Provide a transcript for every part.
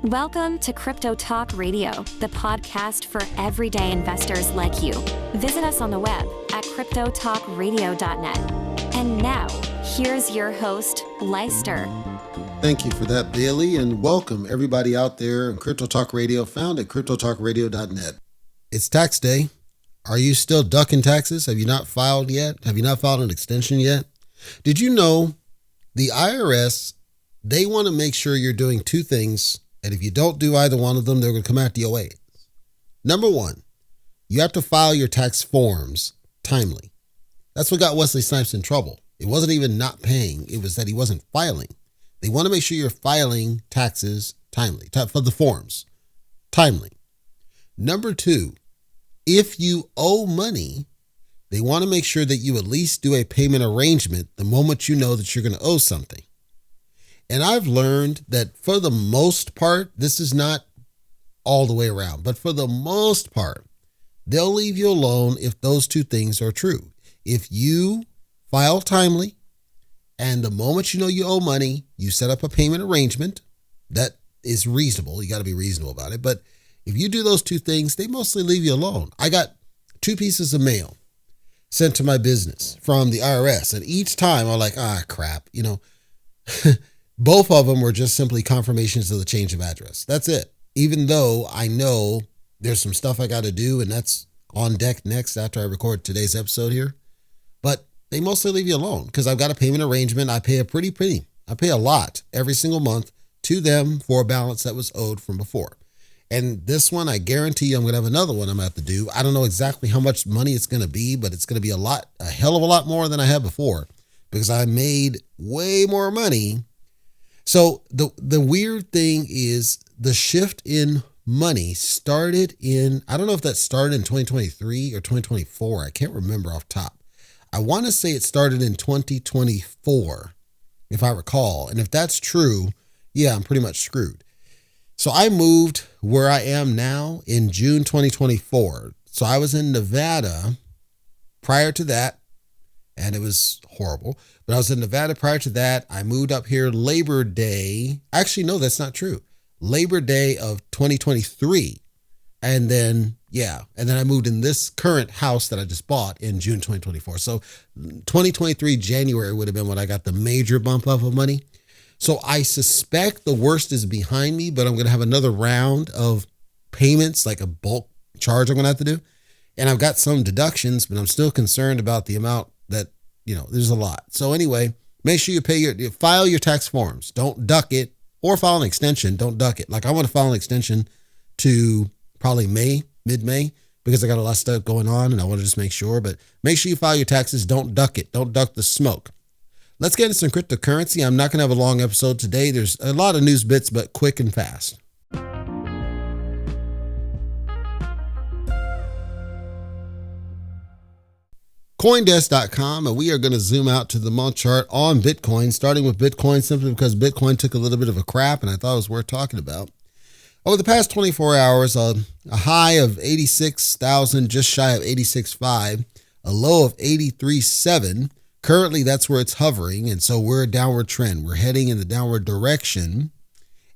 Welcome to Crypto Talk Radio, the podcast for everyday investors like you. Visit us on the web at cryptotalkradio.net. And now, here's your host, Leister. Thank you for that, Bailey, and welcome everybody out there in Crypto Talk Radio, found at cryptotalkradio.net. It's tax day. Are you still ducking taxes? Have you not filed yet? Have you not filed an extension yet? Did you know the IRS, they want to make sure you're doing two things, and if you don't do either one of them, they're going to come after your ass. Number one, you have to file your tax forms timely. That's what got Wesley Snipes in trouble. It wasn't even not paying. It was that he wasn't filing. They want to make sure you're filing taxes timely, for the forms, timely. Number two, if you owe money, they want to make sure that you at least do a payment arrangement the moment you know that you're going to owe something. And I've learned that for the most part, this is not all the way around, but for the most part, they'll leave you alone if those two things are true. If you file timely and the moment you know you owe money, you set up a payment arrangement that is reasonable. You got to be reasonable about it. But if you do those two things, they mostly leave you alone. I got 2 pieces of mail sent to my business from the IRS. And each time I'm like, crap, both of them were just simply confirmations of the change of address. That's it. Even though I know there's some stuff I got to do, and that's on deck next after I record today's episode here. But they mostly leave you alone because I've got a payment arrangement. I pay I pay a lot every single month to them for a balance that was owed from before. And this one, I guarantee you I'm going to have another one I'm going to have to do. I don't know exactly how much money it's going to be, but it's going to be a hell of a lot more than I had before because I made way more money. So the weird thing is the shift in money started I don't know if that started in 2023 or 2024. I can't remember off top. I want to say it started in 2024, if I recall. And if that's true, yeah, I'm pretty much screwed. So I moved where I am now in June 2024. So I was in Nevada prior to that, and it was horrible. But I was in Nevada prior to that. I moved up here Labor Day. Actually, no, that's not true. Labor Day of 2023. And then I moved in this current house that I just bought in June 2024. So 2023 January would have been when I got the major bump up of money. So I suspect the worst is behind me, but I'm going to have another round of payments, like a bulk charge I'm going to have to do. And I've got some deductions, but I'm still concerned about the amount that, there's a lot. So anyway, make sure you file your tax forms. Don't duck it, or file an extension. Don't duck it. Like I want to file an extension to probably mid-May, because I got a lot of stuff going on and I want to just make sure, but make sure you file your taxes. Don't duck it. Don't duck the smoke. Let's get into some cryptocurrency. I'm not going to have a long episode today. There's a lot of news bits, but quick and fast. Coindesk.com, and we are going to zoom out to the month chart on Bitcoin, starting with Bitcoin simply because Bitcoin took a little bit of a crap and I thought it was worth talking about. Over the past 24 hours, a high of 86,000, just shy of 86.5, a low of 83.7. Currently, that's where it's hovering, and so we're a downward trend. We're heading in the downward direction,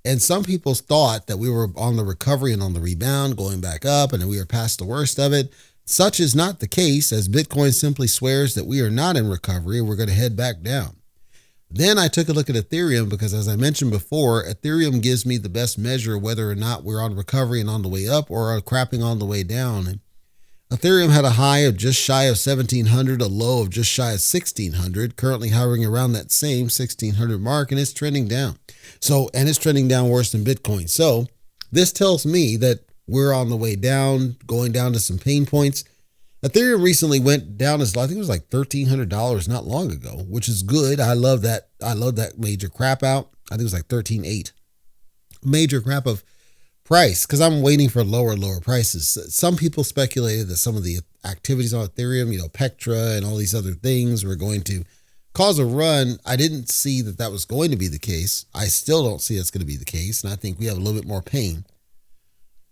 and some people thought that we were on the recovery and on the rebound, going back up, and that we were past the worst of it. Such is not the case, as Bitcoin simply swears that we are not in recovery and we're going to head back down. Then I took a look at Ethereum because, as I mentioned before, Ethereum gives me the best measure of whether or not we're on recovery and on the way up or are crapping on the way down. And Ethereum had a high of just shy of 1,700, a low of just shy of 1,600, currently hovering around that same 1,600 mark, and it's trending down. And it's trending down worse than Bitcoin. So this tells me that we're on the way down, going down to some pain points. Ethereum recently went down as, I think it was like $1,300 not long ago, which is good. I love that. I love that major crap out. I think it was like 13.8. Major crap of price, because I'm waiting for lower prices. Some people speculated that some of the activities on Ethereum, Pectra and all these other things were going to cause a run. I didn't see that was going to be the case. I still don't see that's going to be the case. And I think we have a little bit more pain.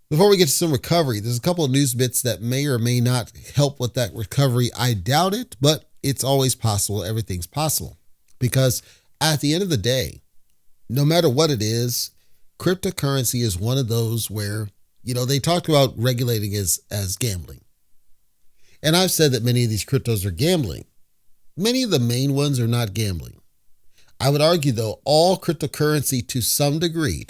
Before we get to some recovery, there's a couple of news bits that may or may not help with that recovery. I doubt it, but it's always possible. Everything's possible. Because at the end of the day, no matter what it is, cryptocurrency is one of those where, they talked about regulating as gambling. And I've said that many of these cryptos are gambling. Many of the main ones are not gambling. I would argue, though, all cryptocurrency to some degree,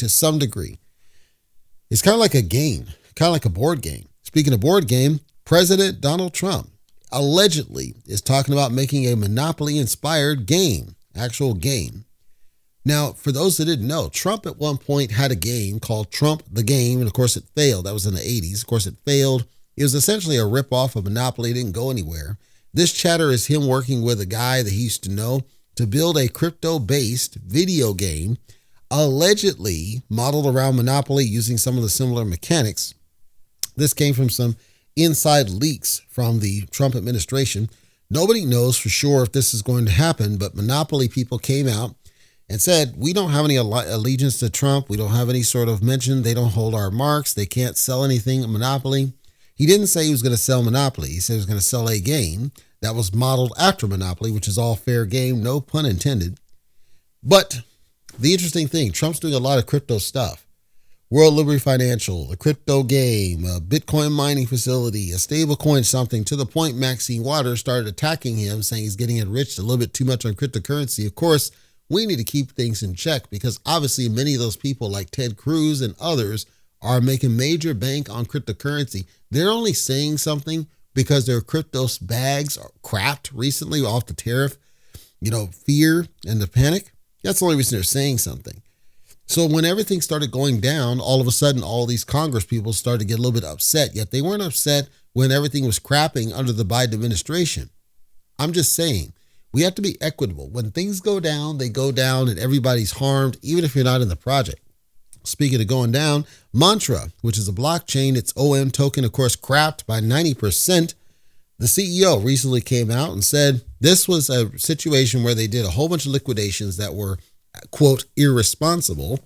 is kind of like a game, kind of like a board game. Speaking of board game, President Donald Trump allegedly is talking about making a Monopoly-inspired game, actual game. Now, for those that didn't know, Trump at one point had a game called Trump the Game, and of course it failed. That was in the 80s. Of course it failed. It was essentially a ripoff of Monopoly. It didn't go anywhere. This chatter is him working with a guy that he used to know to build a crypto-based video game, allegedly modeled around Monopoly using some of the similar mechanics. This came from some inside leaks from the Trump administration. Nobody knows for sure if this is going to happen, but Monopoly people came out and said, we don't have any allegiance to Trump. We don't have any sort of mention. They don't hold our marks. They can't sell anything at Monopoly. He didn't say he was going to sell Monopoly. He said he was going to sell a game that was modeled after Monopoly, which is all fair game, no pun intended. But the interesting thing, Trump's doing a lot of crypto stuff. World Liberty Financial, a crypto game, a Bitcoin mining facility, a stable coin something, to the point Maxine Waters started attacking him, saying he's getting enriched a little bit too much on cryptocurrency. Of course, we need to keep things in check because obviously many of those people like Ted Cruz and others are making major bank on cryptocurrency. They're only saying something because their crypto bags are cracked recently off the tariff, fear and the panic. That's the only reason they're saying something. So when everything started going down, all of a sudden, all these Congress people started to get a little bit upset, yet they weren't upset when everything was crapping under the Biden administration. I'm just saying, we have to be equitable. When things go down, they go down and everybody's harmed, even if you're not in the project. Speaking of going down, Mantra, which is a blockchain, its OmToken, of course, crapped by 90%. The CEO recently came out and said this was a situation where they did a whole bunch of liquidations that were, quote, irresponsible.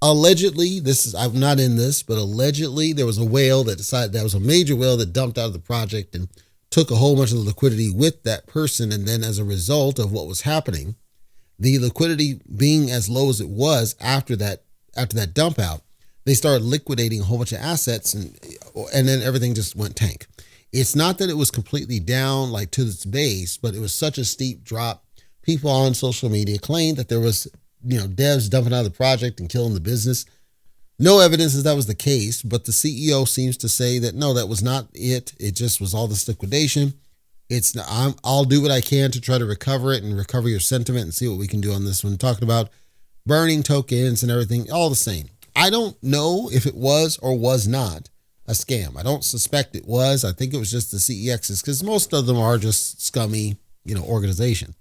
Allegedly, I'm not in this, but allegedly there was a whale that was a major whale that dumped out of the project and took a whole bunch of the liquidity with that person. And then as a result of what was happening, the liquidity being as low as it was after that dump out, they started liquidating a whole bunch of assets and then everything just went tank. It's not that it was completely down like to its base, but it was such a steep drop. People on social media claimed that there was, devs dumping out of the project and killing the business. No evidence that was the case, but the CEO seems to say that no, that was not it. It just was all this liquidation. I'll do what I can to try to recover it and recover your sentiment and see what we can do on this one. Talking about burning tokens and everything, all the same. I don't know if it was or was not a scam. I don't suspect it was. I think it was just the CEXs because most of them are just scummy, organizations.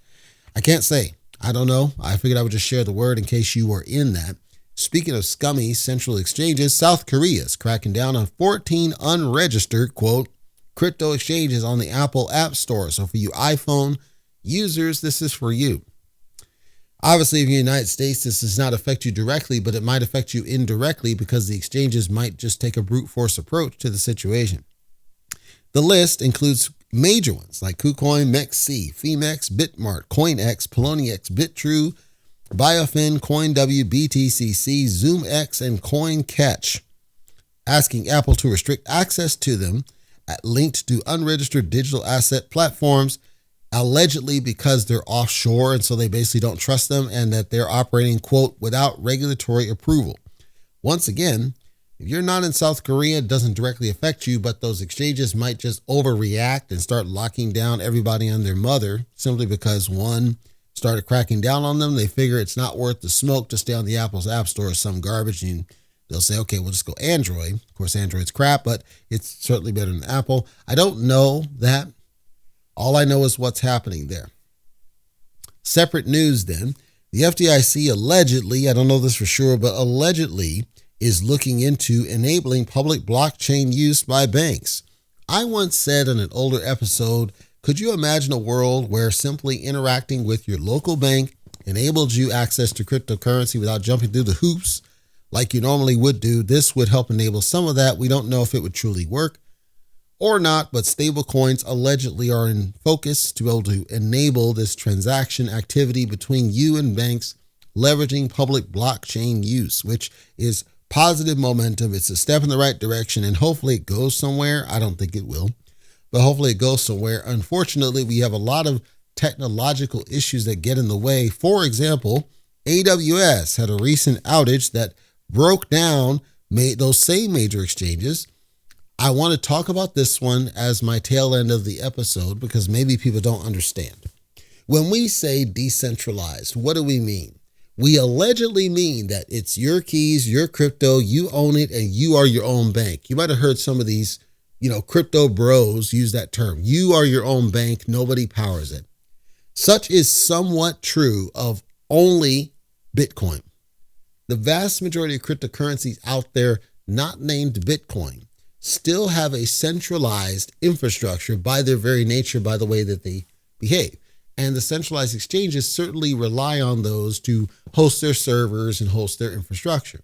I can't say. I don't know. I figured I would just share the word in case you were in that. Speaking of scummy central exchanges, South Korea is cracking down on 14 unregistered, quote, crypto exchanges on the Apple App Store. So for you iPhone users, this is for you. Obviously, if you're in the United States, this does not affect you directly, but it might affect you indirectly because the exchanges might just take a brute force approach to the situation. The list includes major ones like KuCoin, MEXC, Femex, Bitmart, CoinX, Poloniex, BitTrue, Biofin, CoinW, BTCC, ZoomX, and CoinCatch, asking Apple to restrict access to them linked to unregistered digital asset platforms, allegedly because they're offshore and so they basically don't trust them and that they're operating, quote, without regulatory approval. Once again, if you're not in South Korea, it doesn't directly affect you, but those exchanges might just overreact and start locking down everybody and their mother simply because one started cracking down on them. They figure it's not worth the smoke to stay on the Apple's App Store or some garbage, and they'll say, okay, we'll just go Android. Of course, Android's crap, but it's certainly better than Apple. I don't know that. All I know is what's happening there. Separate news then. The FDIC allegedly, I don't know this for sure, but allegedly is looking into enabling public blockchain use by banks. I once said in an older episode, could you imagine a world where simply interacting with your local bank enables you access to cryptocurrency without jumping through the hoops like you normally would do? This would help enable some of that. We don't know if it would truly work or not, but stable coins allegedly are in focus to be able to enable this transaction activity between you and banks leveraging public blockchain use, which is positive momentum. It's a step in the right direction, and hopefully it goes somewhere. I don't think it will, but hopefully it goes somewhere. Unfortunately, we have a lot of technological issues that get in the way. For example, AWS had a recent outage that broke down those same major exchanges. I want to talk about this one as my tail end of the episode because maybe people don't understand. When we say decentralized, what do we mean? We allegedly mean that it's your keys, your crypto, you own it, and you are your own bank. You might have heard some of these, crypto bros use that term. You are your own bank. Nobody powers it. Such is somewhat true of only Bitcoin. The vast majority of cryptocurrencies out there not named Bitcoin still have a centralized infrastructure by their very nature, by the way that they behave. And the centralized exchanges certainly rely on those to host their servers and host their infrastructure.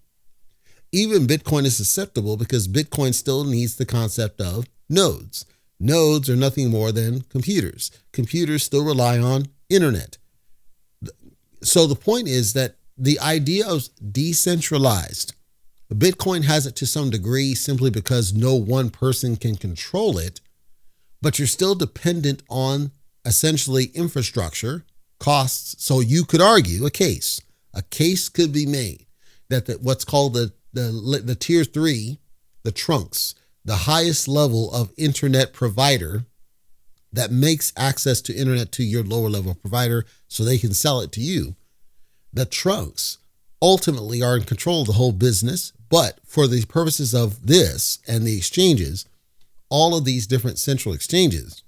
Even Bitcoin is susceptible because Bitcoin still needs the concept of nodes. Nodes are nothing more than computers. Computers still rely on internet. So the point is that the idea of decentralized, Bitcoin has it to some degree simply because no one person can control it, but you're still dependent on essentially infrastructure costs. So you could argue a case could be made that what's called the tier 3, the trunks, the highest level of internet provider that makes access to internet to your lower level provider so they can sell it to you. The trunks ultimately are in control of the whole business, but for the purposes of this and the exchanges, all of these different central exchanges,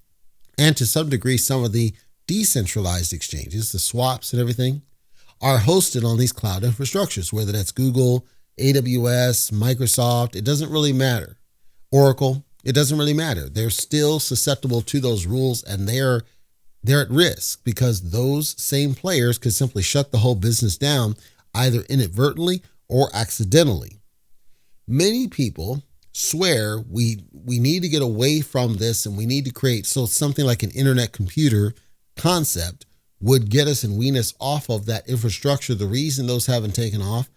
and to some degree some of the decentralized exchanges, the swaps and everything, are hosted on these cloud infrastructures, whether that's Google, AWS, Microsoft, it doesn't really matter. Oracle, it doesn't really matter. They're still susceptible to those rules, and they're at risk because those same players could simply shut the whole business down either inadvertently or accidentally. Many people swear we need to get away from this and we need to create something like an internet computer concept would get us and wean us off of that infrastructure. The reason those haven't taken off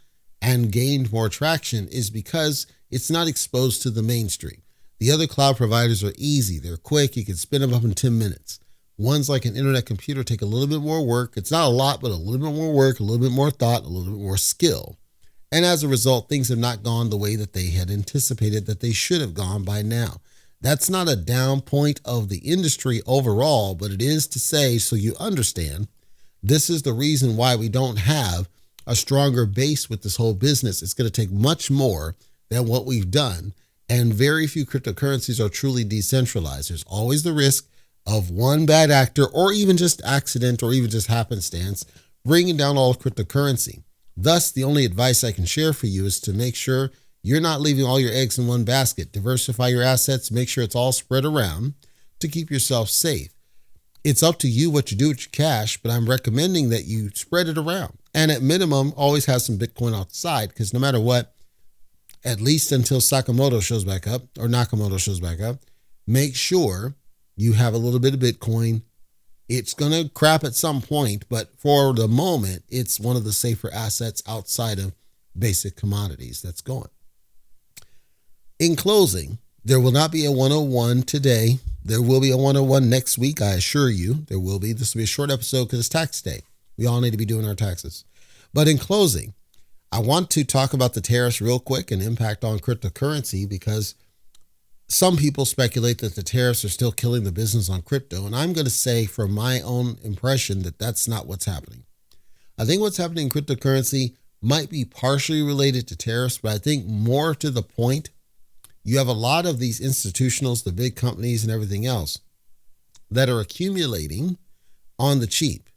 and gained more traction is because it's not exposed to the mainstream. The other cloud providers are easy. They're quick. You can spin them up in 10 minutes. Ones like an internet computer take a little bit more work. It's not a lot, but a little bit more work, a little bit more thought, a little bit more skill. And as a result, things have not gone the way that they had anticipated that they should have gone by now. That's not a down point of the industry overall, but it is to say, so you understand, this is the reason why we don't have a stronger base with this whole business. It's going to take much more than what we've done. And very few cryptocurrencies are truly decentralized. There's always the risk of one bad actor or even just accident or even just happenstance bringing down all of cryptocurrency. Thus, the only advice I can share for you is to make sure you're not leaving all your eggs in one basket. Diversify your assets, make sure it's all spread around to keep yourself safe. It's up to you what you do with your cash, but I'm recommending that you spread it around. And at minimum, always have some Bitcoin outside because no matter what, at least until Nakamoto shows back up, make sure you have a little bit of Bitcoin. It's going to crap at some point, but for the moment, it's one of the safer assets outside of basic commodities that's going. In closing, there will not be a 101 today. There will be a 101 next week. I assure you there will be. This will be a short episode because it's tax day. We all need to be doing our taxes. But in closing, I want to talk about the tariffs real quick and impact on cryptocurrency because some people speculate that the tariffs are still killing the business on crypto. And I'm going to say from my own impression that that's not what's happening. I think what's happening in cryptocurrency might be partially related to tariffs, but I think more to the point, you have a lot of these institutionals, the big companies and everything else that are accumulating on the cheap.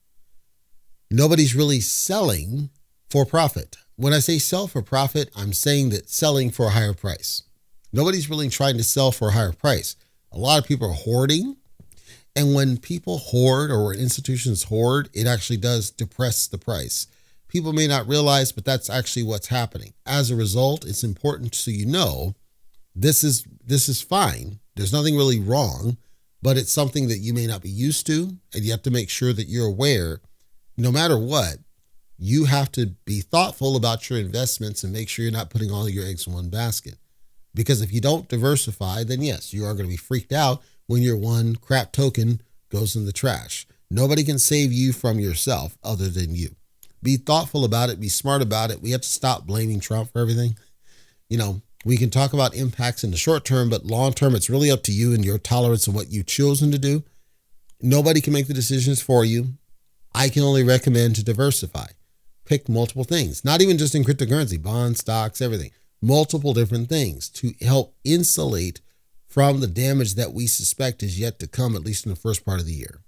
Nobody's really selling for profit. When I say sell for profit, I'm saying that selling for a higher price. Nobody's really trying to sell for a higher price. A lot of people are hoarding. And when people hoard or when institutions hoard, it actually does depress the price. People may not realize, but that's actually what's happening. As a result, it's important so you know this is fine. There's nothing really wrong, but it's something that you may not be used to. And you have to make sure that you're aware, no matter what, you have to be thoughtful about your investments and make sure you're not putting all your eggs in one basket. Because if you don't diversify, then yes, you are going to be freaked out when your one crap token goes in the trash. Nobody can save you from yourself other than you. Be thoughtful about it. Be smart about it. We have to stop blaming Trump for everything. We can talk about impacts in the short term, but long term, it's really up to you and your tolerance and what you've chosen to do. Nobody can make the decisions for you. I can only recommend to diversify. Pick multiple things, not even just in cryptocurrency, bonds, stocks, everything, multiple different things to help insulate from the damage that we suspect is yet to come, at least in the first part of the year.